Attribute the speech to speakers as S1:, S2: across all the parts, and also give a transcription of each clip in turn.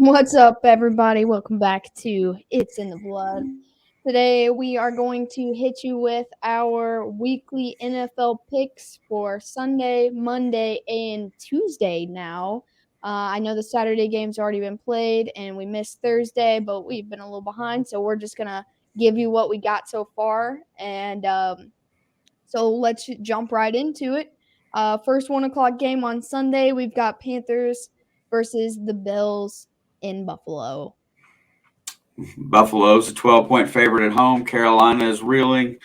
S1: What's up, everybody? Welcome back to It's in the Blood. Today, we are going to hit you with our weekly NFL picks for Sunday, Monday, and Tuesday now. I know the Saturday game's already been played and we missed Thursday, but we've been a little behind, so we're just going to give you what we got so far. So let's jump right into it. First 1 o'clock game on Sunday, we've got Panthers versus the Bills in Buffalo.
S2: Buffalo's a 12-point favorite at home. Carolina is reeling.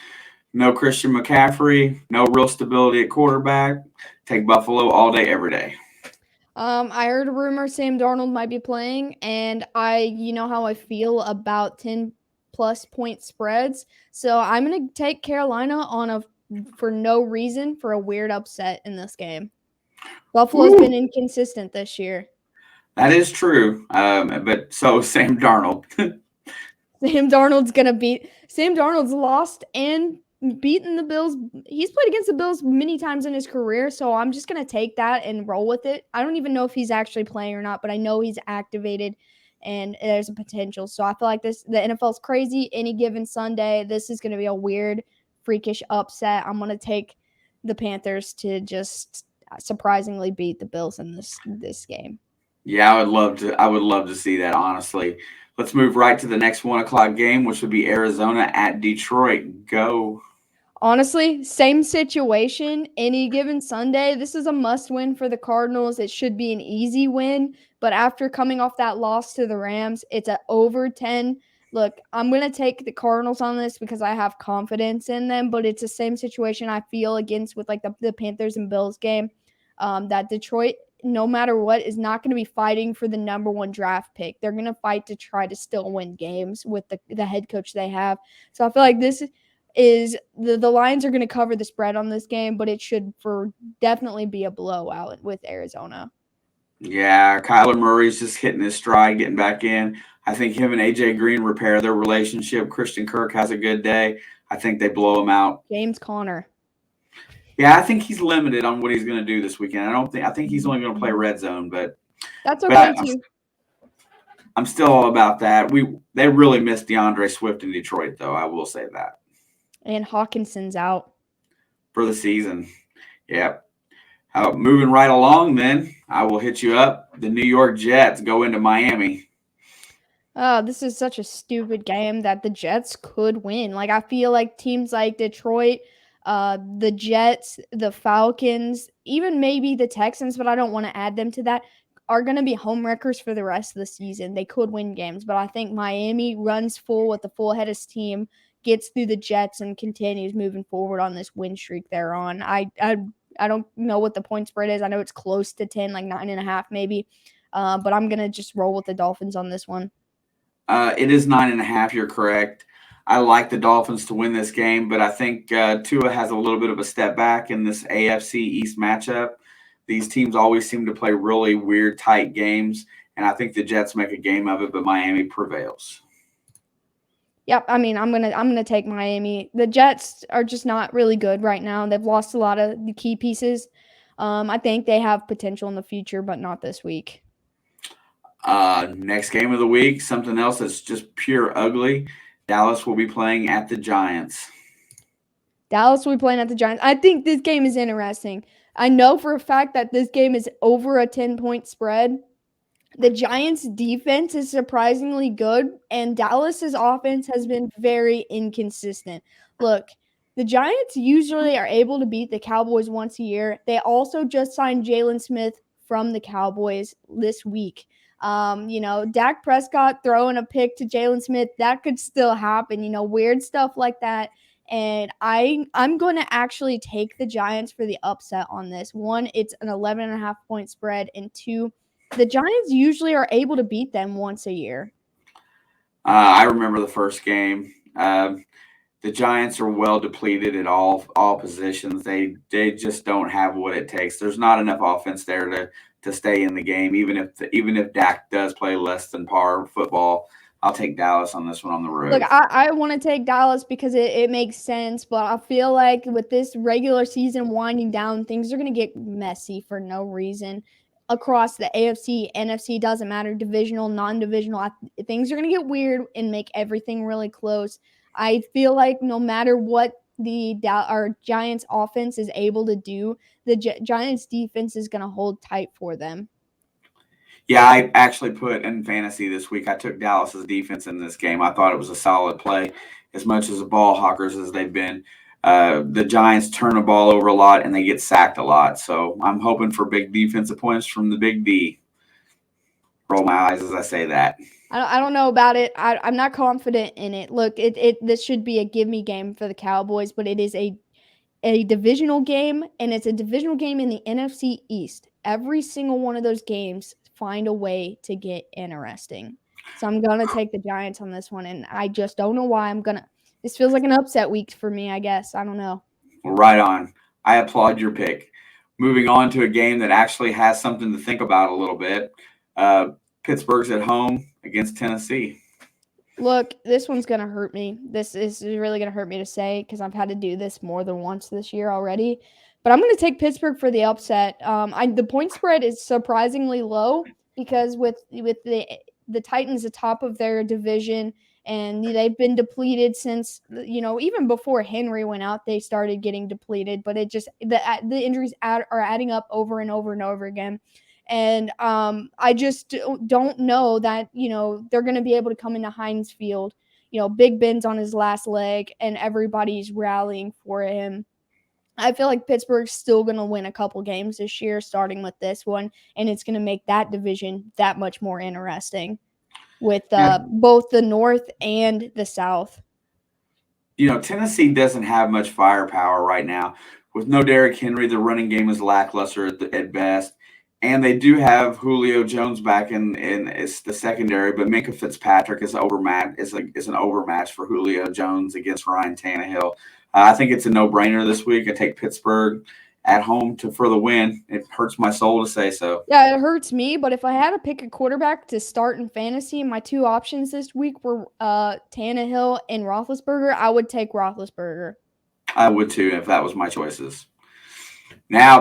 S2: No Christian McCaffrey. No real stability at quarterback. Take Buffalo all day, every day.
S1: I heard a rumor Sam Darnold might be playing, and you know how I feel about 10+ point spreads. So I'm gonna take Carolina for no reason for a weird upset in this game. Buffalo's been inconsistent this year.
S2: That is true. But so is Sam Darnold.
S1: Sam Darnold's lost and beaten the Bills. He's played against the Bills many times in his career, so I'm just going to take that and roll with it. I don't even know if he's actually playing or not, but I know he's activated and there's a potential. So I feel like the NFL's crazy. Any given Sunday, this is going to be a weird, freakish upset. I'm going to take the Panthers to just surprisingly beat the Bills in this game.
S2: Yeah, I would love to see that, honestly. Let's move right to the next 1 o'clock game, which would be Arizona at Detroit. Go.
S1: Honestly, same situation. Any given Sunday, this is a must win for the Cardinals. It should be an easy win, but after coming off that loss to the Rams, it's at over 10. Look, I'm going to take the Cardinals on this because I have confidence in them, but it's the same situation I feel against with like the Panthers and Bills game. That Detroit, no matter what, is not going to be fighting for the number one draft pick. They're going to fight to try to still win games with the head coach they have. So I feel like this is the Lions are going to cover the spread on this game, but it should definitely be a blowout with Arizona.
S2: Yeah, Kyler Murray's just hitting his stride, getting back in. I think him and AJ Green repair their relationship. Christian Kirk has a good day. I think they blow him out.
S1: James Conner.
S2: Yeah, I think he's limited on what he's going to do this weekend. I think he's only going to play red zone, but
S1: that's okay too.
S2: I'm still all about that. They really missed DeAndre Swift in Detroit, though. I will say that.
S1: And Hawkinson's out
S2: for the season. Yep. Moving right along, then I will hit you up. The New York Jets go into Miami.
S1: Oh, this is such a stupid game that the Jets could win. Like, I feel like teams like Detroit, the Jets, the Falcons, even maybe the Texans, but I don't want to add them to that, are going to be home wreckers for the rest of the season. They could win games, but I think Miami runs full with a full head of steam, gets through the Jets, and continues moving forward on this win streak they're on. I don't know what the point spread is. I know it's close to 10, like 9.5 maybe, but I'm going to just roll with the Dolphins on this one.
S2: It is 9.5. You're correct. I like the Dolphins to win this game, but I think Tua has a little bit of a step back in this AFC East matchup. These teams always seem to play really weird, tight games, and I think the Jets make a game of it, but Miami prevails.
S1: Yep, I mean, I'm gonna take Miami. The Jets are just not really good right now. They've lost a lot of the key pieces. I think they have potential in the future, but not this week.
S2: Next game of the week, something else that's just pure ugly. Dallas will be playing at the Giants.
S1: Dallas will be playing at the Giants. I think this game is interesting. I know for a fact that this game is over a 10-point spread. The Giants' defense is surprisingly good, and Dallas's offense has been very inconsistent. Look, the Giants usually are able to beat the Cowboys once a year. They also just signed Jalen Smith from the Cowboys this week. Dak Prescott throwing a pick to Jalen Smith, that could still happen, weird stuff like that. And I'm going to actually take the Giants for the upset on this. One, it's an 11.5-point spread, and two, the Giants usually are able to beat them once a year.
S2: I remember the first game. The Giants are well depleted at all positions. They just don't have what it takes. There's not enough offense there to stay in the game. Even if Dak does play less than par football, I'll take Dallas on this one on the road.
S1: Look, I want to take Dallas because it makes sense, but I feel like with this regular season winding down, things are going to get messy for no reason. across the AFC, NFC, doesn't matter, divisional, non-divisional. Things are going to get weird and make everything really close. I feel like no matter what our Giants offense is able to do, the Giants defense is going to hold tight for them.
S2: Yeah, I actually put in fantasy this week. I took Dallas's defense in this game. I thought it was a solid play, as much as the ball hawkers as they've been. The Giants turn the ball over a lot and they get sacked a lot. So I'm hoping for big defensive points from the Big D. Roll my eyes as I say that.
S1: I don't know about it. I'm not confident in it. Look, this should be a give me game for the Cowboys, but it is a divisional game, and it's a divisional game in the NFC East. Every single one of those games find a way to get interesting. So I'm going to take the Giants on this one, and I just don't know why this feels like an upset week for me, I guess. I don't know.
S2: Right on. I applaud your pick. Moving on to a game that actually has something to think about a little bit. Pittsburgh's at home against Tennessee.
S1: Look, this one's going to hurt me. This is really going to hurt me to say because I've had to do this more than once this year already. But I'm going to take Pittsburgh for the upset. The point spread is surprisingly low because with the Titans atop of their division, and they've been depleted since, even before Henry went out, they started getting depleted. But it just the injuries are adding up over and over and over again. And I just don't know that, they're going to be able to come into Heinz Field. Big Ben's on his last leg and everybody's rallying for him. I feel like Pittsburgh's still going to win a couple games this year, starting with this one, and it's going to make that division that much more interesting with both the North and the South.
S2: Tennessee doesn't have much firepower right now. With no Derrick Henry, the running game is lackluster at best. And they do have Julio Jones back in it's the secondary, but Minkah Fitzpatrick is an overmatch for Julio Jones against Ryan Tannehill. I think it's a no-brainer this week. I take Pittsburgh at home for the win. It hurts my soul to say so.
S1: Yeah, it hurts me, but if I had to pick a quarterback to start in fantasy, my two options this week were Tannehill and Roethlisberger. I would take Roethlisberger.
S2: I would too if that was my choices. Now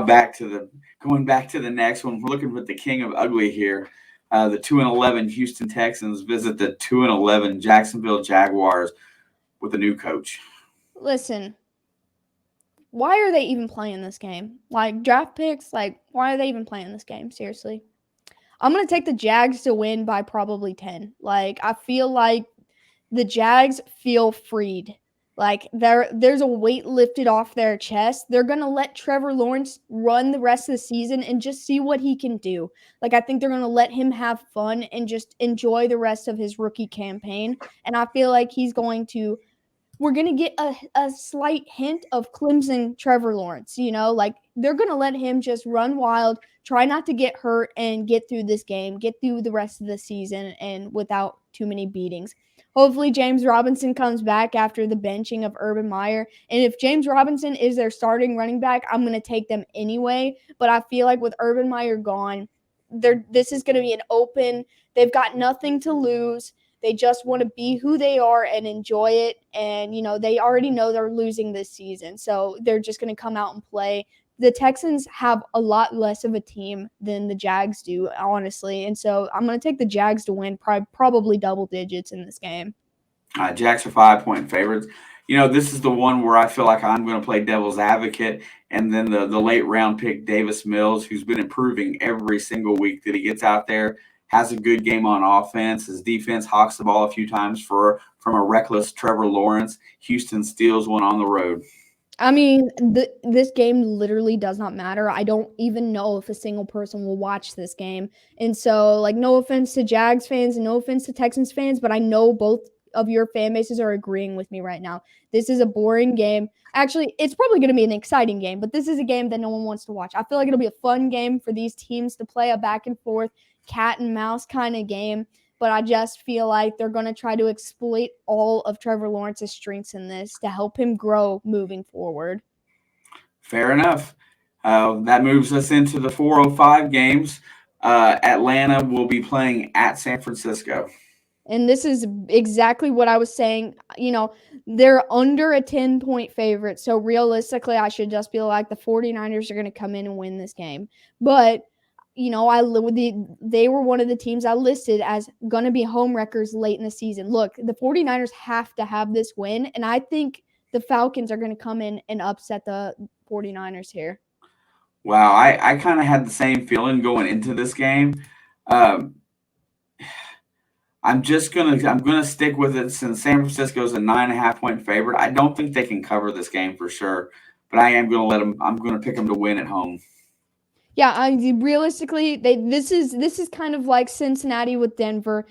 S2: going back to the next one. We're looking at the king of ugly here. The 2-11 Houston Texans visit the 2-11 Jacksonville Jaguars with a new coach.
S1: Listen, why are they even playing this game? Like, draft picks, why are they even playing this game? Seriously. I'm going to take the Jags to win by probably 10. I feel like the Jags feel freed. There's a weight lifted off their chest. They're going to let Trevor Lawrence run the rest of the season and just see what he can do. I think they're going to let him have fun and just enjoy the rest of his rookie campaign. And I feel like we're going to get a slight hint of Clemson Trevor Lawrence, they're going to let him just run wild, try not to get hurt, and get through this game, get through the rest of the season, and without too many beatings. Hopefully James Robinson comes back after the benching of Urban Meyer. And if James Robinson is their starting running back, I'm going to take them anyway. But I feel like with Urban Meyer gone, this is going to be an open. They've got nothing to lose. They just want to be who they are and enjoy it. And, they already know they're losing this season. So they're just going to come out and play. The Texans have a lot less of a team than the Jags do, honestly. And so I'm going to take the Jags to win probably double digits in this game.
S2: Jags are 5-point favorites. This is the one where I feel like I'm going to play devil's advocate. And then the late round pick, Davis Mills, who's been improving every single week that he gets out there, has a good game on offense. His defense hawks the ball a few times from a reckless Trevor Lawrence. Houston steals one on the road.
S1: I mean, this game literally does not matter. I don't even know if a single person will watch this game. And so, no offense to Jags fans and no offense to Texans fans, but I know both of your fan bases are agreeing with me right now. This is a boring game. Actually, it's probably going to be an exciting game, but this is a game that no one wants to watch. I feel like it'll be a fun game for these teams to play, a back and forth cat and mouse kind of game. But I just feel like they're going to try to exploit all of Trevor Lawrence's strengths in this to help him grow moving forward.
S2: Fair enough. That moves us into the 4:05 games. Atlanta will be playing at San Francisco.
S1: And this is exactly what I was saying. They're under a 10-point favorite. So realistically, I should just feel like the 49ers are going to come in and win this game. But they were one of the teams I listed as going to be home wreckers late in the season. Look, the 49ers have to have this win, and I think the Falcons are going to come in and upset the 49ers here.
S2: Wow, I kind of had the same feeling going into this game. Um, I'm gonna stick with it since San Francisco is a 9.5 point favorite. I don't think they can cover this game for sure, but I am gonna let them. I'm gonna pick them to win at home.
S1: Yeah, realistically, this is kind of like Cincinnati with Denver.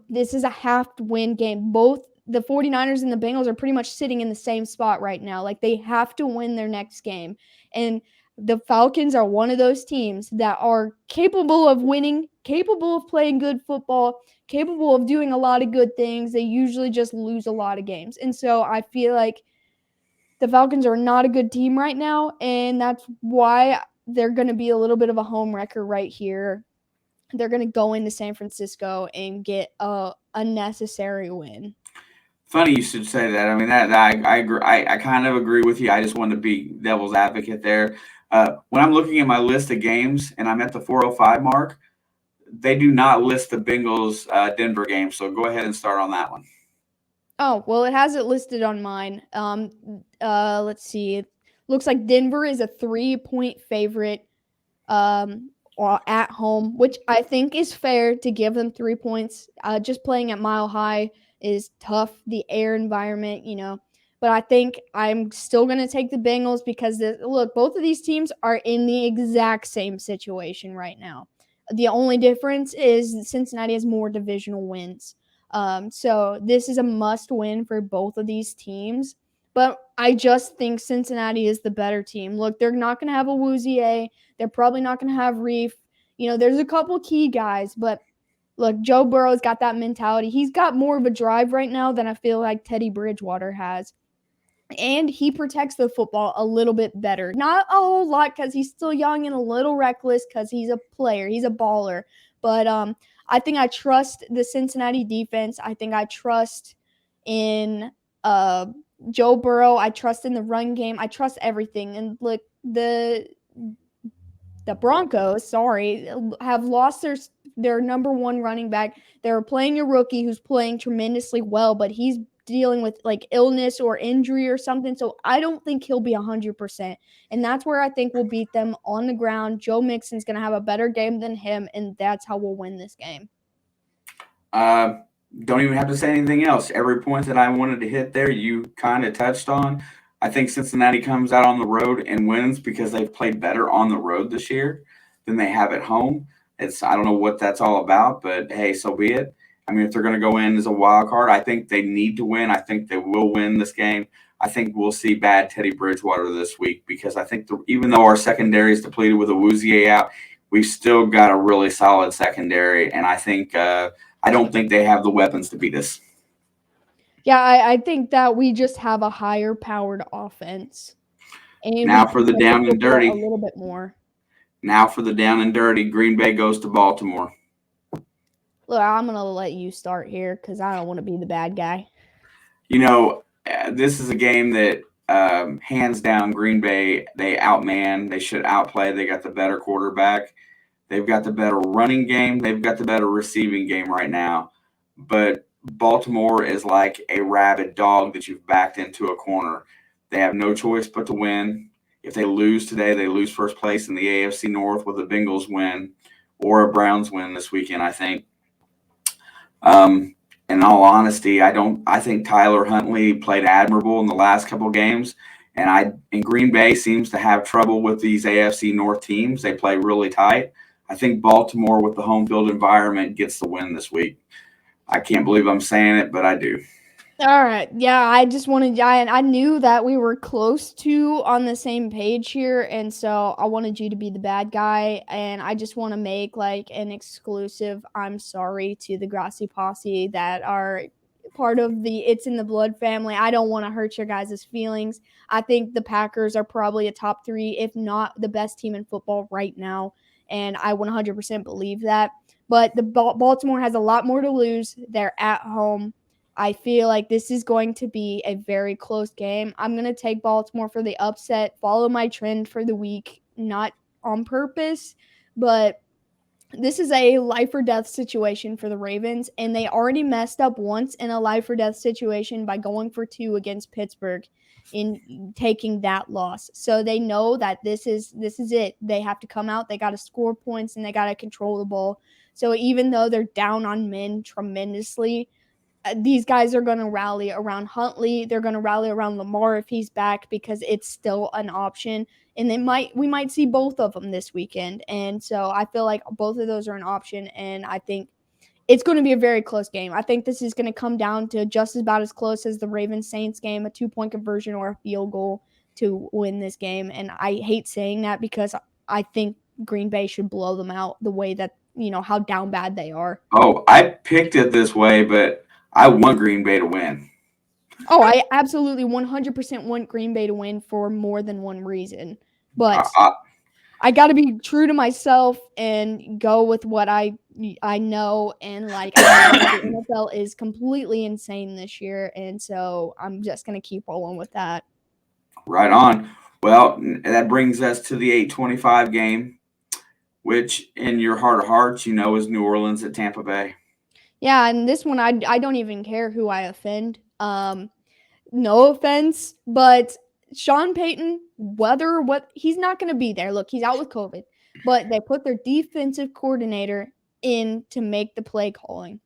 S1: This is a half win game. Both the 49ers and the Bengals are pretty much sitting in the same spot right now. Like they have to win their next game. And the Falcons are one of those teams that are capable of winning, capable of playing good football, capable of doing a lot of good things. They usually just lose a lot of games. And so I feel like the Falcons are not a good team right now, and that's why they're going to be a little bit of a home wrecker right here. They're going to go into San Francisco and get a unnecessary win.
S2: Funny you should say that. I mean that I agree. I kind of agree with you. I just wanted to be devil's advocate there. When I'm looking at my list of games and I'm at the 405 mark, they do not list the Bengals Denver game. So go ahead and start on that one.
S1: Oh, well, it has it listed on mine. Let's see. It looks like Denver is a 3-point favorite at home, which I think is fair to give them 3 points. Just playing at Mile High is tough, the air environment, But I think I'm still going to take the Bengals because, look, both of these teams are in the exact same situation right now. The only difference is Cincinnati has more divisional wins. So this is a must win for both of these teams. But I just think Cincinnati is the better team. Look, they're not going to have a Woozier. They're probably not going to have Reef. There's a couple key guys, but look, Joe Burrow's got that mentality. He's got more of a drive right now than I feel like Teddy Bridgewater has. And he protects the football a little bit better. Not a whole lot because he's still young and a little reckless because he's a player. He's a baller. But I think I trust the Cincinnati defense. I think I trust in Joe Burrow. I trust in the run game. I trust everything. And look, the Broncos, have lost their number one running back. They're playing a rookie who's playing tremendously well, but he's dealing with like illness or injury or something. So I don't think he'll be 100%. And that's where I think we'll beat them on the ground. Joe Mixon's going to have a better game than him, and that's how we'll win this game.
S2: Don't even have to say anything else. Every point that I wanted to hit there, you kind of touched on. I think Cincinnati comes out on the road and wins because they've played better on the road this year than they have at home. I don't know what that's all about, but hey, so be it. I mean, if they're going to go in as a wild card, I think they need to win. I think they will win this game. I think we'll see bad Teddy Bridgewater this week because I think even though our secondary is depleted with a Woozier out, we've still got a really solid secondary, and I don't think they have the weapons to beat us.
S1: Yeah, I think that we just have a higher powered offense. And we
S2: Now for the
S1: protect the
S2: down and
S1: football a
S2: dirty.
S1: little bit more.
S2: Now for the down and dirty. Green Bay goes to Baltimore.
S1: Look, I'm going to let you start here because I don't want to be the bad guy.
S2: This is a game that hands down Green Bay, they should outplay. They got the better quarterback. They've got the better running game. They've got the better receiving game right now. But Baltimore is like a rabid dog that you've backed into a corner. They have no choice but to win. If they lose today, they lose first place in the AFC North with a Bengals win or a Browns win this weekend, I think. In all honesty, I think Tyler Huntley played admirable in the last couple of games. And Green Bay seems to have trouble with these AFC North teams. They play really tight. I think Baltimore with the home field environment gets the win this week. I can't believe I'm saying it, but I do.
S1: All right. Yeah, I just wanted I knew that we were close to on the same page here, and so I wanted you to be the bad guy, and I just want to make like an exclusive I'm sorry to the Grassy Posse that are part of the It's in the Blood family. I don't want to hurt your guys' feelings. I think the Packers are probably a top 3 if not the best team in football right now, and I 100% believe that. But the Baltimore has a lot more to lose. They're at home. I feel like this is going to be a very close game. I'm going to take Baltimore for the upset, follow my trend for the week, not on purpose, but This is a life or death situation for the Ravens, and they already messed up once in a life or death situation by going for 2 against Pittsburgh in taking that loss. So they know that this is it. They have to come out, they got to score points, and they got to control the ball. So even though they're down on men tremendously, these guys are going to rally around Huntley. They're going to rally around Lamar if he's back because it's still an option. And we might see both of them this weekend. And so I feel like both of those are an option. And I think it's going to be a very close game. I think this is going to come down to just about as close as the Ravens Saints game, a 2-point conversion or a field goal to win this game. And I hate saying that because I think Green Bay should blow them out the way that, how down bad they are.
S2: Oh, I picked it this way, but I want Green Bay to win.
S1: Oh, I absolutely 100% want Green Bay to win for more than one reason.
S2: I,
S1: But
S2: I,
S1: I got to be true to myself and go with what I know, and I know the NFL is completely insane this year, and so I'm just going to keep rolling with that.
S2: right on. Well, that brings us to the 8:25 game, which in your heart of hearts, is New Orleans at Tampa Bay.
S1: Yeah, and this one I don't even care who I offend. No offense, but Sean Payton, whether what he's not going to be there. Look, he's out with COVID, but they put their defensive coordinator in to make the play calling.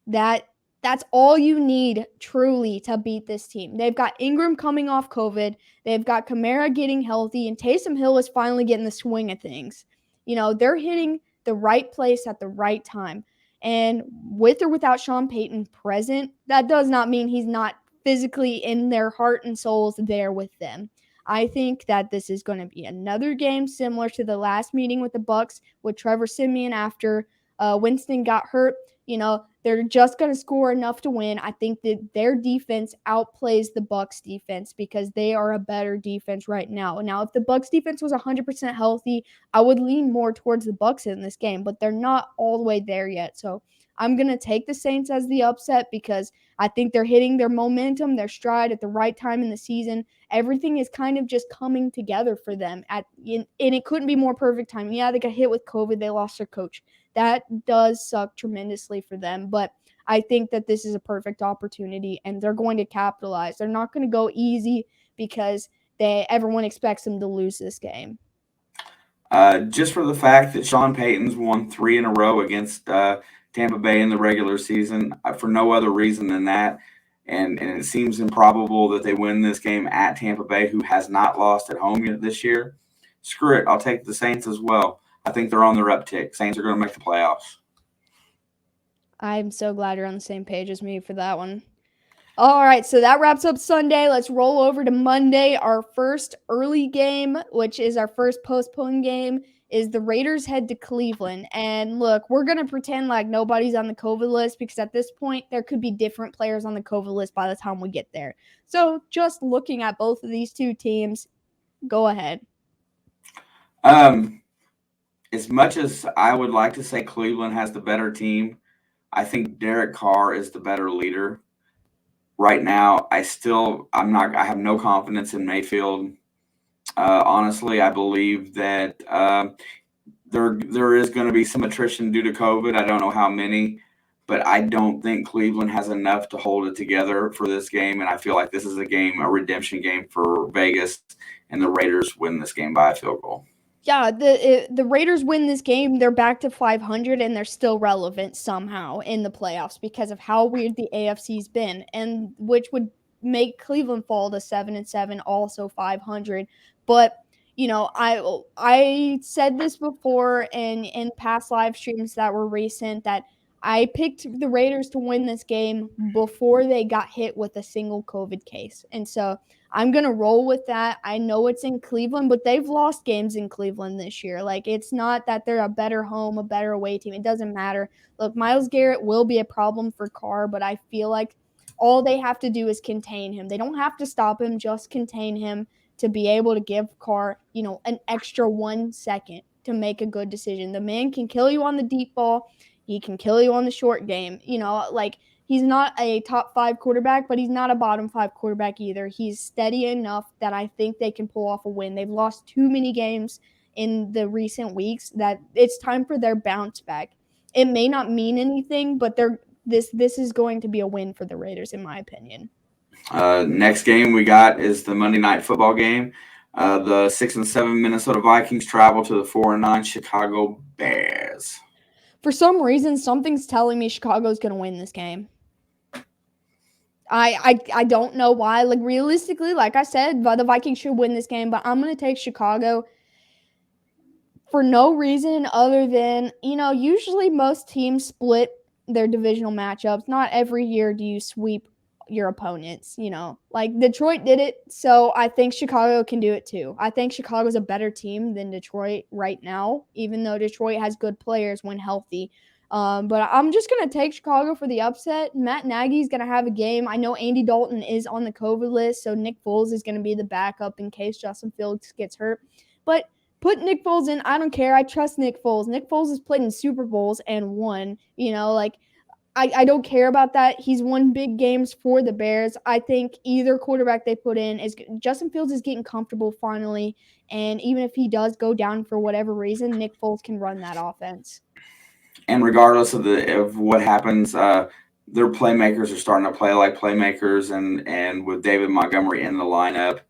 S1: That that's all you need truly to beat this team. They've got Ingram coming off COVID. They've got Kamara getting healthy, and Taysom Hill is finally getting the swing of things. They're hitting the right place at the right time. And with or without Sean Payton present, that does not mean he's not physically in their heart and souls there with them. I think that this is going to be another game similar to the last meeting with the Bucs with Trevor Siemian after Winston got hurt. They're just going to score enough to win. I think that their defense outplays the Bucs defense because they are a better defense right now. Now, if the Bucs defense was 100% healthy, I would lean more towards the Bucs in this game, but they're not all the way there yet. So I'm going to take the Saints as the upset because I think they're hitting their momentum, their stride at the right time in the season. Everything is kind of just coming together for them and it couldn't be more perfect time. Yeah, they got hit with COVID. They lost their coach. That does suck tremendously for them, but I think that this is a perfect opportunity and they're going to capitalize. They're not going to go easy because everyone expects them to lose this game.
S2: Just for the fact that Sean Payton's won 3 in a row against Tampa Bay in the regular season, for no other reason than that. And it seems improbable that they win this game at Tampa Bay, who has not lost at home yet this year. Screw it. I'll take the Saints as well. I think they're on their uptick. Saints are going to make the playoffs.
S1: I'm so glad you're on the same page as me for that one. All right, so that wraps up Sunday. Let's roll over to Monday. Our first early game, which is our first postponed game, is the Raiders head to Cleveland. And look, we're going to pretend like nobody's on the COVID list because at this point, there could be different players on the COVID list by the time we get there. So just looking at both of these two teams, go ahead.
S2: As much as I would like to say Cleveland has the better team, I think Derek Carr is the better leader. Right now, I have no confidence in Mayfield. Honestly, I believe that there is going to be some attrition due to COVID. I don't know how many, but I don't think Cleveland has enough to hold it together for this game. And I feel like this is a redemption game for Vegas, and the Raiders win this game by a field goal.
S1: Yeah, the Raiders win this game. They're back to 500, and they're still relevant somehow in the playoffs because of how weird the AFC's been, and which would make Cleveland fall to 7-7, also 500. But I said this before in past live streams that were recent that I picked the Raiders to win this game before they got hit with a single COVID case, and so I'm going to roll with that. I know it's in Cleveland, but they've lost games in Cleveland this year. It's not that they're a better home, a better away team. It doesn't matter. Look, Myles Garrett will be a problem for Carr, but I feel like all they have to do is contain him. They don't have to stop him, just contain him to be able to give Carr, an extra 1 second to make a good decision. The man can kill you on the deep ball. He can kill you on the short game. He's not a top 5 quarterback, but he's not a bottom 5 quarterback either. He's steady enough that I think they can pull off a win. They've lost too many games, in the recent weeks that it's time for their bounce back. It may not mean anything, but this is going to be a win for the Raiders, in my opinion.
S2: Next game we got is the Monday Night Football game. The 6-7 Minnesota Vikings travel to the 4-9 Chicago Bears.
S1: For some reason, something's telling me Chicago's going to win this game. I don't know why. Like, realistically, like I said, the Vikings should win this game, but I'm going to take Chicago for no reason other than, usually most teams split their divisional matchups. Not every year do you sweep your opponents, like Detroit did it. So I think Chicago can do it too. I think Chicago's a better team than Detroit right now, even though Detroit has good players when healthy. But I'm just going to take Chicago for the upset. Matt Nagy's going to have a game. I know Andy Dalton is on the COVID list, so Nick Foles is going to be the backup in case Justin Fields gets hurt. But put Nick Foles in. I don't care. I trust Nick Foles. Nick Foles has played in Super Bowls and won. I don't care about that. He's won big games for the Bears. I think either quarterback they put in is Justin Fields is getting comfortable finally. And even if he does go down for whatever reason, Nick Foles can run that offense.
S2: And regardless of what happens, their playmakers are starting to play like playmakers, and with David Montgomery in the lineup,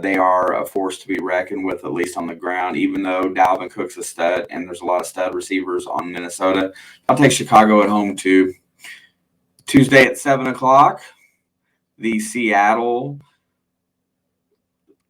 S2: they are a force to be reckoned with, at least on the ground, even though Dalvin Cook's a stud and there's a lot of stud receivers on Minnesota. I'll take Chicago at home too. Tuesday at 7 o'clock, the Seattle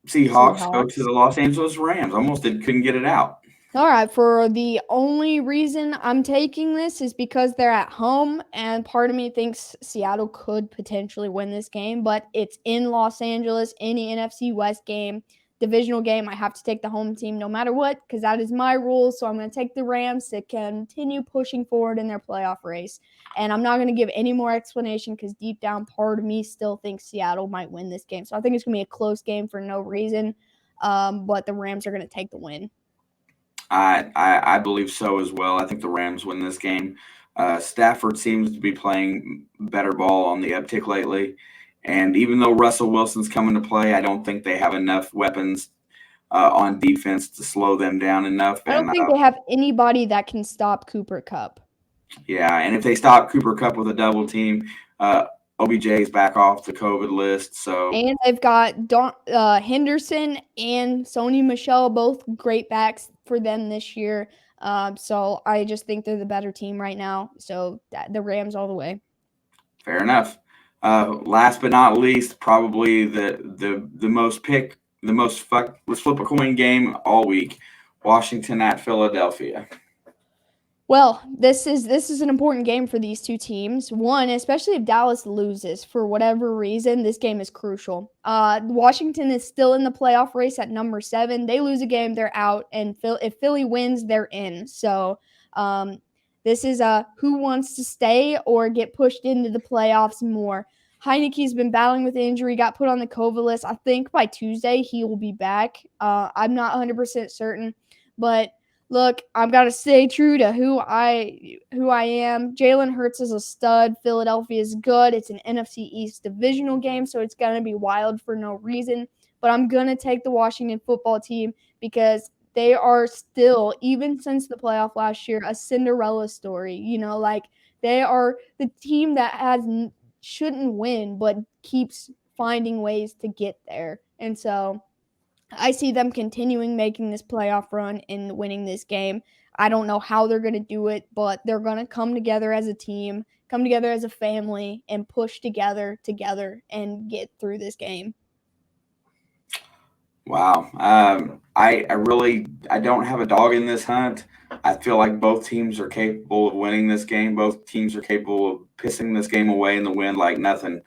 S2: Seahawks go to the Los Angeles Rams. Almost couldn't get it out.
S1: All right, for the only reason I'm taking this is because they're at home, and part of me thinks Seattle could potentially win this game, but it's in Los Angeles, in the NFC West game, divisional game. I have to take the home team no matter what, because that is my rule, so I'm going to take the Rams to continue pushing forward in their playoff race, and I'm not going to give any more explanation because deep down, part of me still thinks Seattle might win this game, so I think it's going to be a close game for no reason, but the Rams are going to take the win.
S2: I believe so as well. I think the Rams win this game. Stafford seems to be playing better ball on the uptick lately. And even though Russell Wilson's coming to play, I don't think they have enough weapons on defense to slow them down enough.
S1: I don't think they have anybody that can stop Cooper Kupp.
S2: Yeah, and if they stop Cooper Kupp with a double team, OBJ is back off the COVID list.
S1: And they've got Henderson and Sony Michel, both great backs for them this year. So I just think they're the better team right now. So the Rams all the way.
S2: Fair enough. Last but not least, probably the most let's flip a coin game all week. Washington at Philadelphia.
S1: Well, this is an important game for these two teams. One, especially if Dallas loses for whatever reason, this game is crucial. Washington is still in the playoff race at number 7. They lose a game, they're out, and if Philly wins, they're in. So this is who wants to stay or get pushed into the playoffs more. Heineke's been battling with injury, got put on the COVID list. I think by Tuesday he will be back. I'm not 100% certain, but look, I've got to stay true to who I am. Jalen Hurts is a stud. Philadelphia is good. It's an NFC East divisional game, so it's going to be wild for no reason. But I'm going to take the Washington football team because they are still, even since the playoff last year, a Cinderella story. They are the team that shouldn't win, but keeps finding ways to get there. And so I see them continuing making this playoff run and winning this game. I don't know how they're going to do it, but they're going to come together as a team, come together as a family, and push together and get through this game.
S2: Wow. I don't have a dog in this hunt. I feel like both teams are capable of winning this game. Both teams are capable of pissing this game away in the wind like nothing.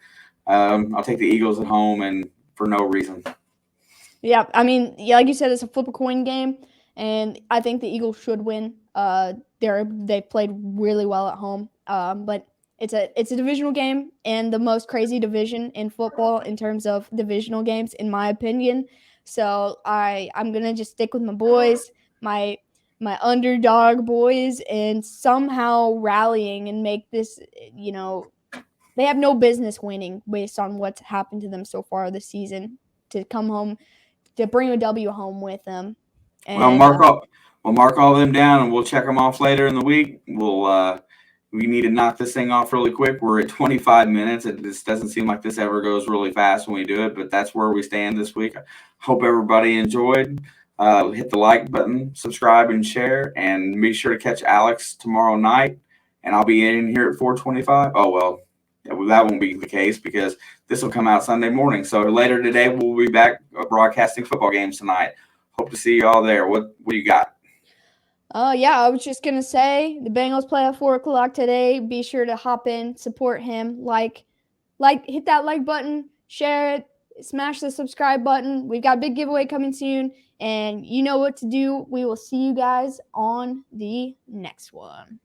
S2: I'll take the Eagles at home and for no reason.
S1: Yeah, I mean, like you said, it's a flip a coin game, and I think the Eagles should win. They played really well at home, but it's a divisional game and the most crazy division in football in terms of divisional games, in my opinion. So I'm gonna just stick with my boys, my underdog boys, and somehow rallying and make this. They have no business winning based on what's happened to them so far this season to come home. To bring a W home with them.
S2: Well,
S1: And
S2: we'll mark all them down, and we'll check them off later in the week. We need to knock this thing off really quick. We're at 25 minutes. It just doesn't seem like this ever goes really fast when we do it, but that's where we stand this week. I hope everybody enjoyed. Hit the like button, subscribe, and share, and be sure to catch Alex tomorrow night. And I'll be in here at 4:25. Oh well, that won't be the case because this will come out Sunday morning. So later today we'll be back broadcasting football games tonight. Hope to see you all there. What do you got?
S1: yeah, I was just gonna say the Bengals play at 4 o'clock today. Be sure to hop in, support him, hit that like button, share it, smash the subscribe button. We've got a big giveaway coming soon, and you know what to do. We will see you guys on the next one.